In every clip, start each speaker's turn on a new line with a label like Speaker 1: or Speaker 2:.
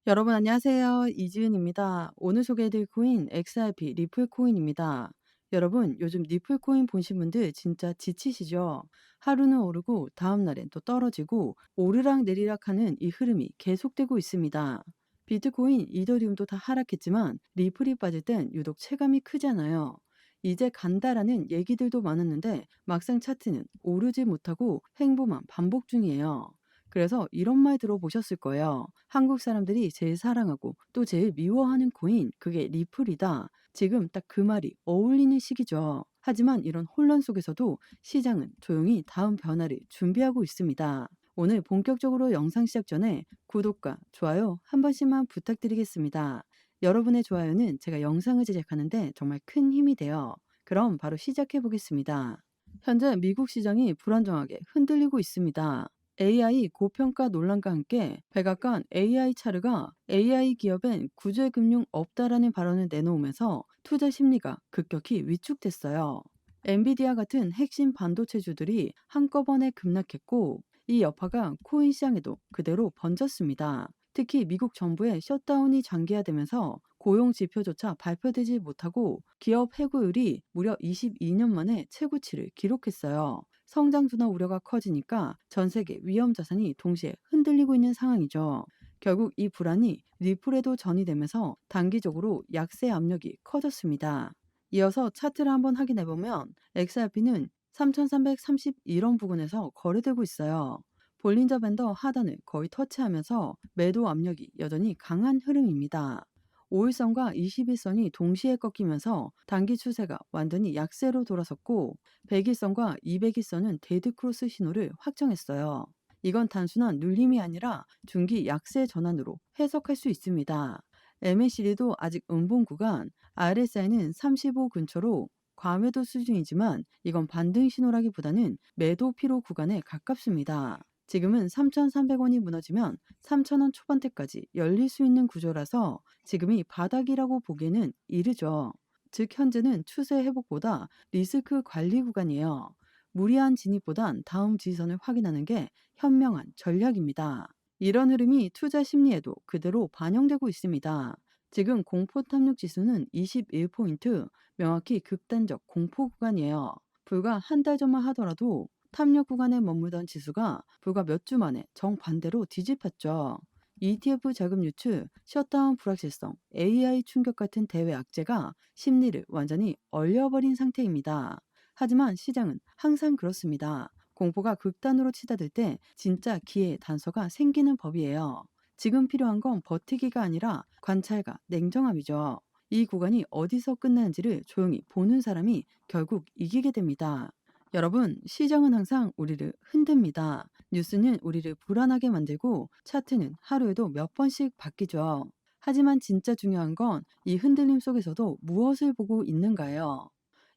Speaker 1: 여러분 안녕하세요. 이지은입니다. 오늘 소개해드릴 코인 XRP 리플 코인입니다. 여러분 요즘 리플 코인 보신 분들 진짜 지치시죠? 하루는 오르고 다음날엔 또 떨어지고 오르락 내리락 하는 이 흐름이 계속되고 있습니다. 비트코인, 이더리움도 다 하락했지만 리플이 빠질 땐 유독 체감이 크잖아요. 이제 간다라는 얘기들도 많았는데 막상 차트는 오르지 못하고 횡보만 반복 중이에요. 그래서 이런 말 들어보셨을 거예요. 한국 사람들이 제일 사랑하고 또 제일 미워하는 코인, 그게 리플이다. 지금 딱 그 말이 어울리는 시기죠. 하지만 이런 혼란 속에서도 시장은 조용히 다음 변화를 준비하고 있습니다. 오늘 본격적으로 영상 시작 전에 구독과 좋아요 한 번씩만 부탁드리겠습니다. 여러분의 좋아요는 제가 영상을 제작하는데 정말 큰 힘이 돼요. 그럼 바로 시작해 보겠습니다. 현재 미국 시장이 불안정하게 흔들리고 있습니다. AI 고평가 논란과 함께 백악관 AI 차르가 AI 기업엔 구제금융 없다라는 발언을 내놓으면서 투자 심리가 급격히 위축됐어요. 엔비디아 같은 핵심 반도체주들이 한꺼번에 급락했고 이 여파가 코인 시장에도 그대로 번졌습니다. 특히 미국 정부의 셧다운이 장기화되면서 고용 지표조차 발표되지 못하고 기업 해고율이 무려 22년 만에 최고치를 기록했어요. 성장 둔화 우려가 커지니까 전 세계 위험 자산이 동시에 흔들리고 있는 상황이죠. 결국 이 불안이 리플에도 전이되면서 단기적으로 약세 압력이 커졌습니다. 이어서 차트를 한번 확인해 보면 XRP는 3,331원 부근에서 거래되고 있어요. 볼린저 밴더 하단을 거의 터치하면서 매도 압력이 여전히 강한 흐름입니다. 5일선과 21선이 동시에 꺾이면서 단기 추세가 완전히 약세로 돌아섰고 100일선과 200일선은 데드크로스 신호를 확정했어요. 이건 단순한 눌림이 아니라 중기 약세 전환으로 해석할 수 있습니다. MACD도 아직 음봉 구간, RSI는 35 근처로 과매도 수준이지만 이건 반등 신호라기보다는 매도 피로 구간에 가깝습니다. 지금은 3,300원이 무너지면 3,000원 초반대까지 열릴 수 있는 구조라서 지금이 바닥이라고 보기에는 이르죠. 즉 현재는 추세 회복보다 리스크 관리 구간이에요. 무리한 진입보단 다음 지지선을 확인하는 게 현명한 전략입니다. 이런 흐름이 투자 심리에도 그대로 반영되고 있습니다. 지금 공포 탐욕 지수는 21포인트, 명확히 극단적 공포 구간이에요. 불과 한 달 전만 하더라도 탐욕 구간에 머물던 지수가 불과 몇 주 만에 정반대로 뒤집혔죠. ETF 자금 유출, 셧다운 불확실성, AI 충격 같은 대외 악재가 심리를 완전히 얼려버린 상태입니다. 하지만 시장은 항상 그렇습니다. 공포가 극단으로 치닫을 때 진짜 기회의 단서가 생기는 법이에요. 지금 필요한 건 버티기가 아니라 관찰과 냉정함이죠. 이 구간이 어디서 끝나는지를 조용히 보는 사람이 결국 이기게 됩니다. 여러분, 시장은 항상 우리를 흔듭니다. 뉴스는 우리를 불안하게 만들고 차트는 하루에도 몇 번씩 바뀌죠. 하지만 진짜 중요한 건 이 흔들림 속에서도 무엇을 보고 있는가요?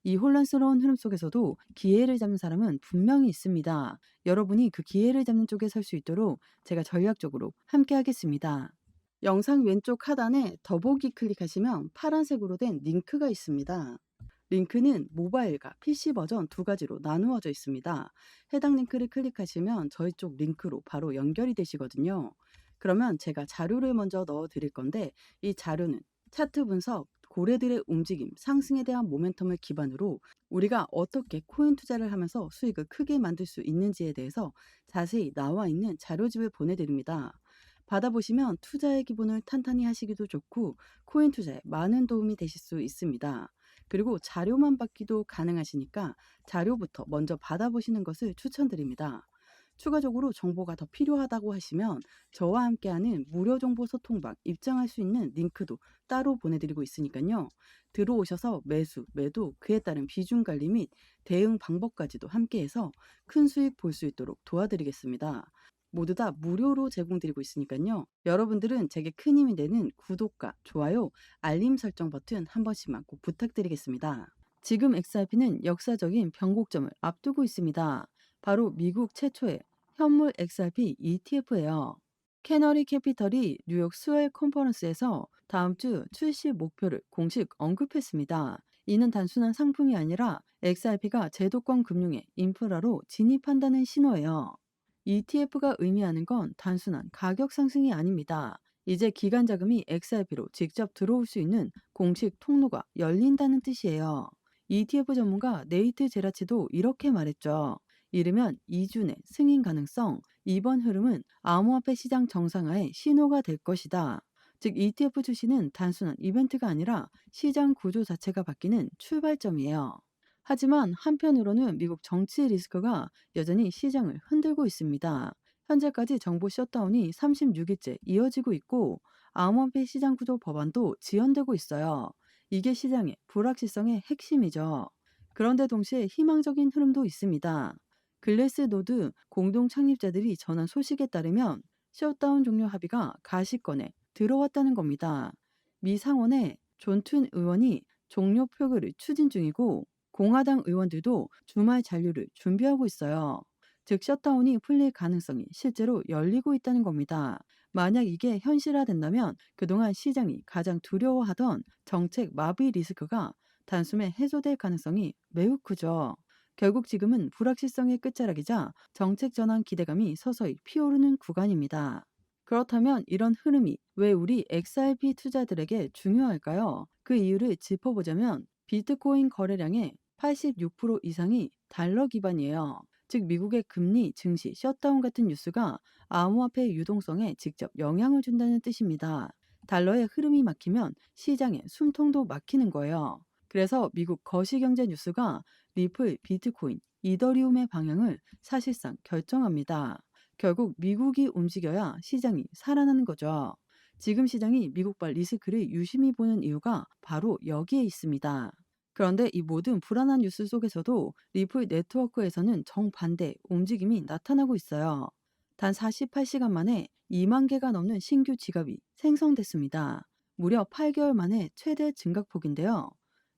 Speaker 1: 이 혼란스러운 흐름 속에서도 기회를 잡는 사람은 분명히 있습니다. 여러분이 그 기회를 잡는 쪽에 설 수 있도록 제가 전략적으로 함께 하겠습니다. 영상 왼쪽 하단에 더보기 클릭하시면 파란색으로 된 링크가 있습니다. 링크는 모바일과 PC 버전 두 가지로 나누어져 있습니다. 해당 링크를 클릭하시면 저희 쪽 링크로 바로 연결이 되시거든요. 그러면 제가 자료를 먼저 넣어 드릴 건데 이 자료는 차트 분석, 고래들의 움직임, 상승에 대한 모멘텀을 기반으로 우리가 어떻게 코인 투자를 하면서 수익을 크게 만들 수 있는지에 대해서 자세히 나와 있는 자료집을 보내드립니다. 받아보시면 투자의 기본을 탄탄히 하시기도 좋고 코인 투자에 많은 도움이 되실 수 있습니다. 그리고 자료만 받기도 가능하시니까 자료부터 먼저 받아보시는 것을 추천드립니다. 추가적으로 정보가 더 필요하다고 하시면 저와 함께하는 무료 정보 소통방 입장할 수 있는 링크도 따로 보내드리고 있으니까요. 들어오셔서 매수, 매도, 그에 따른 비중 관리 및 대응 방법까지도 함께해서 큰 수익 볼 수 있도록 도와드리겠습니다. 모두 다 무료로 제공드리고 있으니까요. 여러분들은 제게 큰 힘이 되는 구독과 좋아요, 알림 설정 버튼 한 번씩만 꼭 부탁드리겠습니다. 지금 XRP는 역사적인 변곡점을 앞두고 있습니다. 바로 미국 최초의 현물 XRP ETF예요. 캐너리 캐피털이 뉴욕 스웰 컨퍼런스에서 다음 주 출시 목표를 공식 언급했습니다. 이는 단순한 상품이 아니라 XRP가 제도권 금융의 인프라로 진입한다는 신호예요. ETF가 의미하는 건 단순한 가격 상승이 아닙니다. 이제 기관 자금이 XRP로 직접 들어올 수 있는 공식 통로가 열린다는 뜻이에요. ETF 전문가 네이트 제라치도 이렇게 말했죠. 이르면 2주 내 승인 가능성, 이번 흐름은 암호화폐 시장 정상화의 신호가 될 것이다. 즉 ETF 출시는 단순한 이벤트가 아니라 시장 구조 자체가 바뀌는 출발점이에요. 하지만 한편으로는 미국 정치 리스크가 여전히 시장을 흔들고 있습니다. 현재까지 정부 셧다운이 36일째 이어지고 있고 암호화폐 시장 구조 법안도 지연되고 있어요. 이게 시장의 불확실성의 핵심이죠. 그런데 동시에 희망적인 흐름도 있습니다. 글래스노드 공동 창립자들이 전한 소식에 따르면 셧다운 종료 합의가 가시권에 들어왔다는 겁니다. 미 상원의 존 툰 의원이 종료 표결을 추진 중이고 공화당 의원들도 주말 잔류를 준비하고 있어요. 즉 셧다운이 풀릴 가능성이 실제로 열리고 있다는 겁니다. 만약 이게 현실화된다면 그동안 시장이 가장 두려워하던 정책 마비 리스크가 단숨에 해소될 가능성이 매우 크죠. 결국 지금은 불확실성의 끝자락이자 정책 전환 기대감이 서서히 피오르는 구간입니다. 그렇다면 이런 흐름이 왜 우리 XRP 투자들에게 중요할까요? 그 이유를 짚어보자면 비트코인 거래량의 86% 이상이 달러 기반이에요. 즉 미국의 금리, 증시, 셧다운 같은 뉴스가 암호화폐 유동성에 직접 영향을 준다는 뜻입니다. 달러의 흐름이 막히면 시장의 숨통도 막히는 거예요. 그래서 미국 거시경제 뉴스가 리플, 비트코인, 이더리움의 방향을 사실상 결정합니다. 결국 미국이 움직여야 시장이 살아나는 거죠. 지금 시장이 미국발 리스크를 유심히 보는 이유가 바로 여기에 있습니다. 그런데 이 모든 불안한 뉴스 속에서도 리플 네트워크에서는 정반대 움직임이 나타나고 있어요. 단 48시간 만에 2만 개가 넘는 신규 지갑이 생성됐습니다. 무려 8개월 만에 최대 증가폭인데요.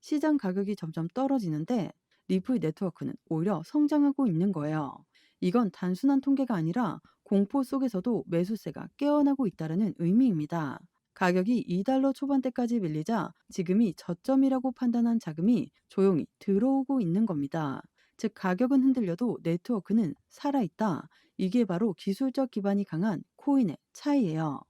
Speaker 1: 시장 가격이 점점 떨어지는데 리플 네트워크는 오히려 성장하고 있는 거예요. 이건 단순한 통계가 아니라 공포 속에서도 매수세가 깨어나고 있다는 의미입니다. 가격이 2달러 초반대까지 밀리자 지금이 저점이라고 판단한 자금이 조용히 들어오고 있는 겁니다. 즉 가격은 흔들려도 네트워크는 살아있다. 이게 바로 기술적 기반이 강한 코인의 차이예요.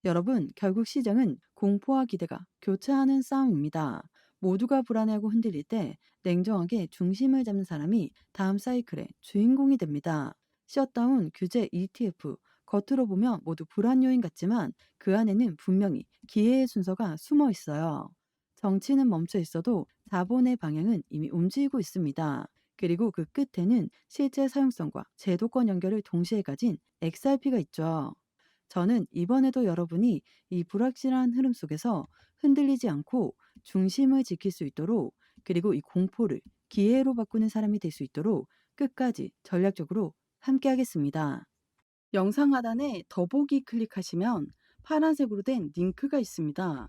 Speaker 1: 여러분, 결국 시장은 공포와 기대가 교차하는 싸움입니다. 모두가 불안해하고 흔들릴 때 냉정하게 중심을 잡는 사람이 다음 사이클의 주인공이 됩니다. 셧다운, 규제, ETF, 겉으로 보면 모두 불안 요인 같지만 그 안에는 분명히 기회의 순서가 숨어 있어요. 정치는 멈춰 있어도 자본의 방향은 이미 움직이고 있습니다. 그리고 그 끝에는 실제 사용성과 제도권 연결을 동시에 가진 XRP가 있죠. 저는 이번에도 여러분이 이 불확실한 흐름 속에서 흔들리지 않고 중심을 지킬 수 있도록 그리고 이 공포를 기회로 바꾸는 사람이 될 수 있도록 끝까지 전략적으로 함께 하겠습니다. 영상 하단에 더보기 클릭하시면 파란색으로 된 링크가 있습니다.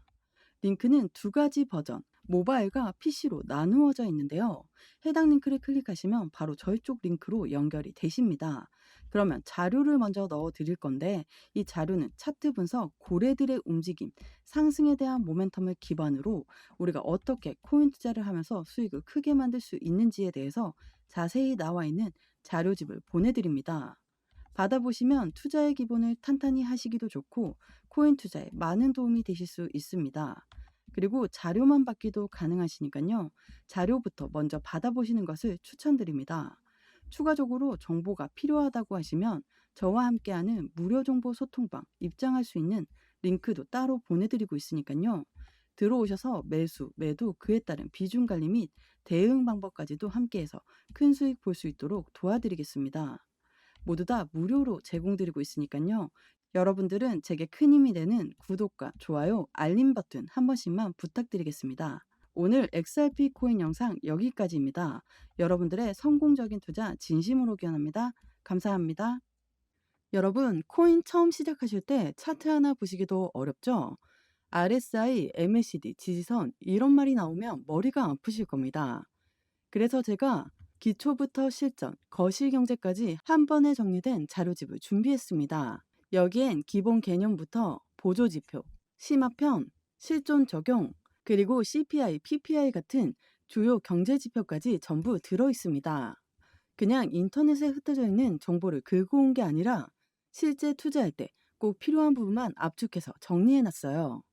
Speaker 1: 링크는 두 가지 버전, 모바일과 PC로 나누어져 있는데요. 해당 링크를 클릭하시면 바로 저희 쪽 링크로 연결이 되십니다. 그러면 자료를 먼저 넣어 드릴 건데 이 자료는 차트 분석, 고래들의 움직임, 상승에 대한 모멘텀을 기반으로 우리가 어떻게 코인 투자를 하면서 수익을 크게 만들 수 있는지에 대해서 자세히 나와 있는 자료집을 보내드립니다. 받아보시면 투자의 기본을 탄탄히 하시기도 좋고 코인 투자에 많은 도움이 되실 수 있습니다. 그리고 자료만 받기도 가능하시니까요. 자료부터 먼저 받아보시는 것을 추천드립니다. 추가적으로 정보가 필요하다고 하시면 저와 함께하는 무료 정보 소통방 입장할 수 있는 링크도 따로 보내드리고 있으니까요. 들어오셔서 매수, 매도, 그에 따른 비중 관리 및 대응 방법까지도 함께해서 큰 수익 볼 수 있도록 도와드리겠습니다. 모두 다 무료로 제공드리고 있으니까요. 여러분들은 제게 큰 힘이 되는 구독과 좋아요, 알림 버튼 한 번씩만 부탁드리겠습니다. 오늘 XRP 코인 영상 여기까지입니다. 여러분들의 성공적인 투자 진심으로 기원합니다. 감사합니다. 여러분, 코인 처음 시작하실 때 차트 하나 보시기도 어렵죠? RSI, MACD, 지지선 이런 말이 나오면 머리가 아프실 겁니다. 그래서 제가 기초부터 실전, 거시경제까지 한 번에 정리된 자료집을 준비했습니다. 여기엔 기본 개념부터 보조지표, 심화편, 실존 적용, 그리고 CPI, PPI 같은 주요 경제지표까지 전부 들어있습니다. 그냥 인터넷에 흩어져 있는 정보를 긁어 온 게 아니라 실제 투자할 때 꼭 필요한 부분만 압축해서 정리해놨어요.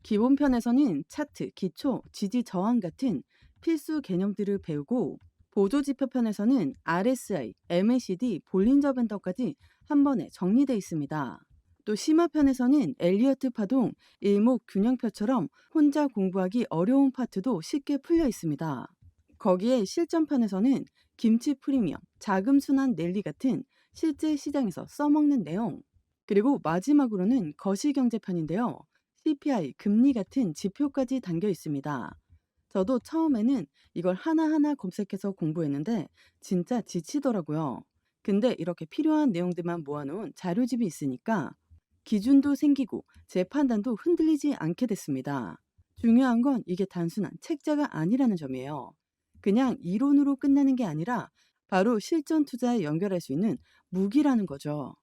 Speaker 1: 기본편에서는 차트, 기초, 지지 저항 같은 필수 개념들을 배우고 보조지표편에서는 RSI, MACD, 볼린저 밴더까지 한 번에 정리되어 있습니다. 또 심화편에서는 엘리어트 파동, 일목균형표처럼 혼자 공부하기 어려운 파트도 쉽게 풀려 있습니다. 거기에 실전편에서는 김치 프리미엄, 자금 순환 랠리 같은 실제 시장에서 써먹는 내용, 그리고 마지막으로는 거시경제편인데요. CPI, 금리 같은 지표까지 담겨 있습니다. 저도 처음에는 이걸 하나하나 검색해서 공부했는데 진짜 지치더라고요. 근데 이렇게 필요한 내용들만 모아놓은 자료집이 있으니까 기준도 생기고 제 판단도 흔들리지 않게 됐습니다. 중요한 건 이게 단순한 책자가 아니라는 점이에요. 그냥 이론으로 끝나는 게 아니라 바로 실전 투자에 연결할 수 있는 무기라는 거죠.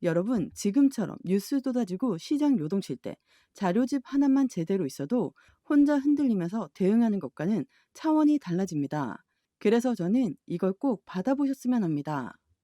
Speaker 1: 여러분, 지금처럼 뉴스 쏟아지고 시장 요동칠 때 자료집 하나만 제대로 있어도 혼자 흔들리면서 대응하는 것과는 차원이 달라집니다. 그래서 저는 이걸 꼭 받아보셨으면 합니다.